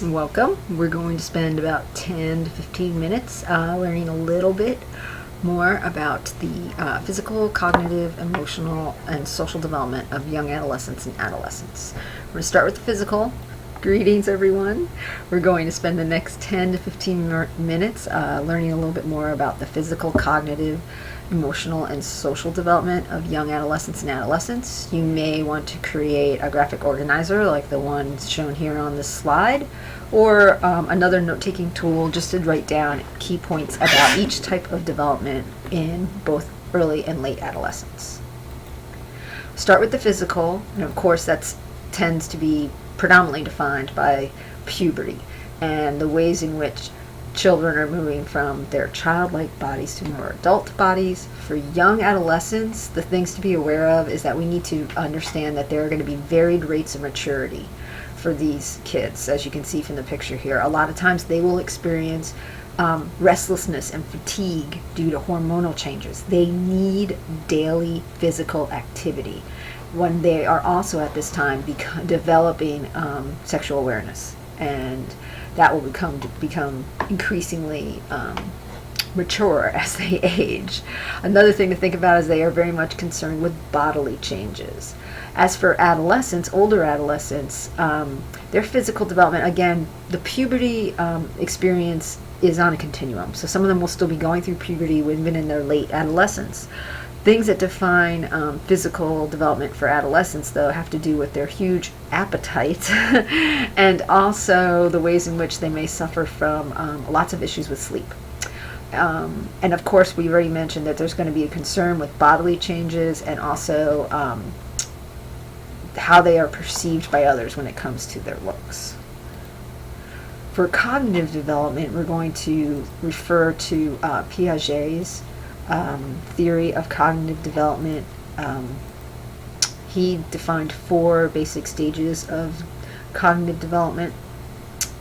Welcome. We're going to spend about 10 to 15 minutes learning a little bit more about the physical, cognitive, emotional, and social development of young adolescents and adolescents. We're going to start with the physical. Greetings, everyone. We're going to spend the next 10 to 15 minutes learning a little bit more about the physical, cognitive, emotional, and social development of young adolescents and adolescents. You may want to create a graphic organizer like the one shown here on this slide, or another note-taking tool just to write down key points about each type of development in both early and late adolescence. Start with the physical, and of course that tends to be predominantly defined by puberty and the ways in which children are moving from their childlike bodies to more adult bodies. For young adolescents, the things to be aware of is that we need to understand that there are going to be varied rates of maturity for these kids. As you can see from the picture here, a lot of times they will experience restlessness and fatigue due to hormonal changes. They need daily physical activity when they are also at this time developing sexual awareness, and that will become increasingly mature as they age. Another thing to think about is they are very much concerned with bodily changes. As for adolescents, older adolescents, their physical development, again, the puberty experience is on a continuum. So some of them will still be going through puberty even in their late adolescence. Things that define physical development for adolescents, though, have to do with their huge appetite and also the ways in which they may suffer from lots of issues with sleep. And of course, we already mentioned that there's going to be a concern with bodily changes and also how they are perceived by others when it comes to their looks. For cognitive development, we're going to refer to Piaget's theory of cognitive development. He defined 4 basic stages of cognitive development.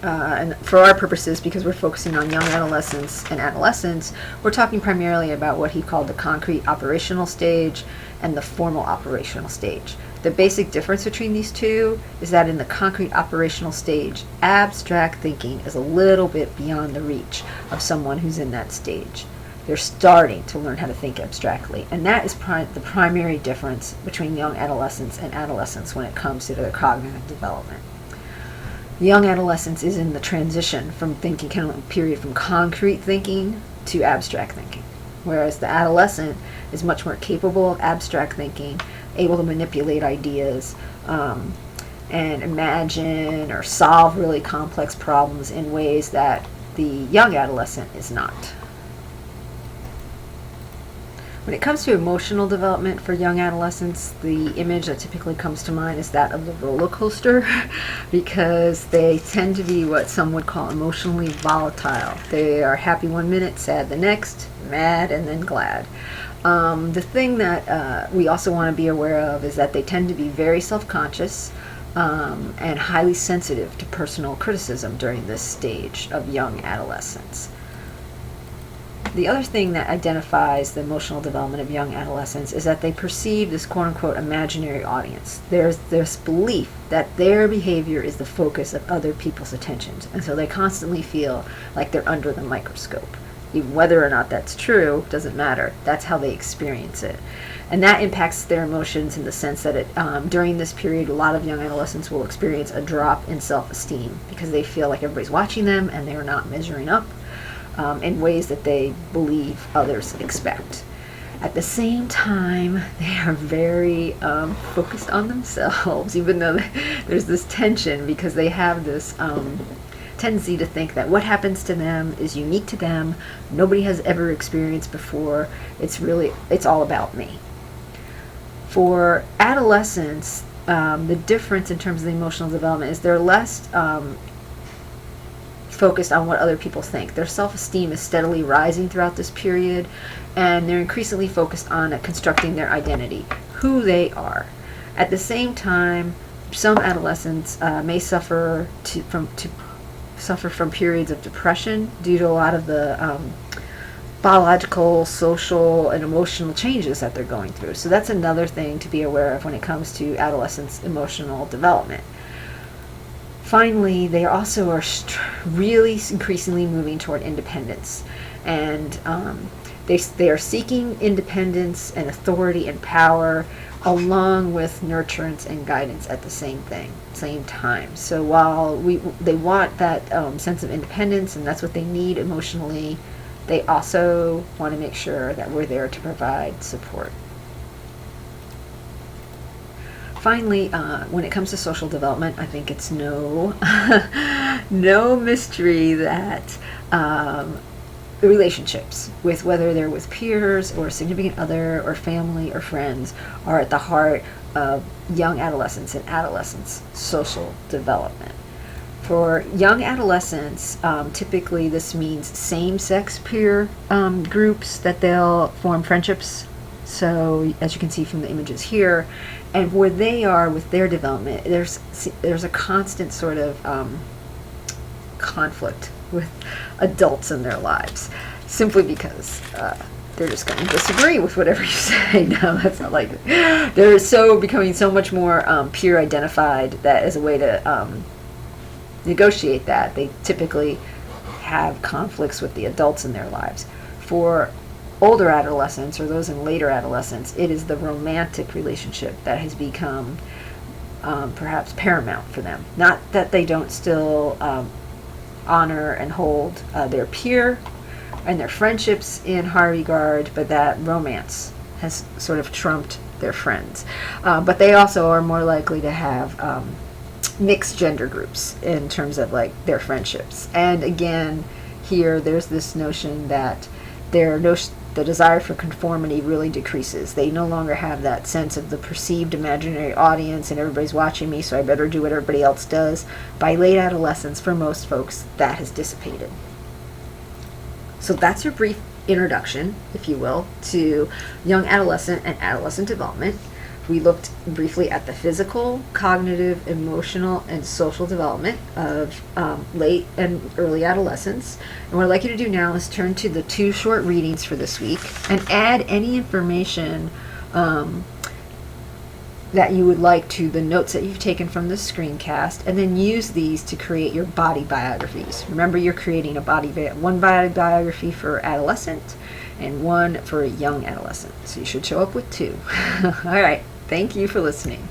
And for our purposes, because we're focusing on young adolescents and adolescents, we're talking primarily about what he called the concrete operational stage and the formal operational stage. The basic difference between these two is that in the concrete operational stage, abstract thinking is a little bit beyond the reach of someone who's in that stage. They're starting to learn how to think abstractly, and that is the primary difference between young adolescents and adolescents when it comes to their cognitive development. Young adolescence is in the transition from thinking period from concrete thinking to abstract thinking, whereas the adolescent is much more capable of abstract thinking, able to manipulate ideas and imagine or solve really complex problems in ways that the young adolescent is not. When it comes to emotional development for young adolescents, the image that typically comes to mind is that of the roller coaster because they tend to be what some would call emotionally volatile. They are happy one minute, sad the next, mad, and then glad. The thing that we also want to be aware of is that they tend to be very self-conscious and highly sensitive to personal criticism during this stage of young adolescence. The other thing that identifies the emotional development of young adolescents is that they perceive this quote-unquote imaginary audience. There's this belief that their behavior is the focus of other people's attentions, and so they constantly feel like they're under the microscope. Even whether or not that's true doesn't matter. That's how they experience it. And that impacts their emotions in the sense that during this period, a lot of young adolescents will experience a drop in self-esteem because they feel like everybody's watching them and they're not measuring up in ways that they believe others expect. At the same time, they are very focused on themselves, even though there's this tension because they have this tendency to think that what happens to them is unique to them, nobody has ever experienced before, it's all about me. For adolescents, the difference in terms of the emotional development is they're less focused on what other people think. Their self-esteem is steadily rising throughout this period, and they're increasingly focused on constructing their identity, who they are. At the same time, some adolescents may suffer from periods of depression due to a lot of the biological, social, and emotional changes that they're going through. So that's another thing to be aware of when it comes to adolescents' emotional development. Finally, they also are really increasingly moving toward independence, and they are seeking independence and authority and power, along with nurturance and guidance at the same time. So while they want that sense of independence, and that's what they need emotionally, they also want to make sure that we're there to provide support. Finally, when it comes to social development, I think it's no mystery that relationships, with whether they're with peers or significant other or family or friends, are at the heart of young adolescents and adolescents' social development. For young adolescents, typically this means same-sex peer groups that they'll form friendships. So as you can see from the images here, and where they are with their development, there's a constant sort of conflict with adults in their lives, simply because they're just going to disagree with whatever you say. No, that's not like it. They're becoming so much more peer identified that as a way to negotiate that, they typically have conflicts with the adults in their lives. For older adolescents, or those in later adolescence, it is the romantic relationship that has become perhaps paramount for them. Not that they don't still honor and hold their peer and their friendships in high regard, but that romance has sort of trumped their friends. But they also are more likely to have mixed gender groups in terms of like their friendships. And again, here there's this notion that the desire for conformity really decreases. They no longer have that sense of the perceived imaginary audience and everybody's watching me, so I better do what everybody else does. By late adolescence, for most folks, that has dissipated. So that's your brief introduction, if you will, to young adolescent and adolescent development. We looked briefly at the physical, cognitive, emotional, and social development of late and early adolescence. And what I'd like you to do now is turn to the 2 short readings for this week and add any information that you would like to the notes that you've taken from this screencast, and then use these to create your body biographies. Remember, you're creating one body biography for adolescent and one for a young adolescent. So you should show up with 2. All right. Thank you for listening.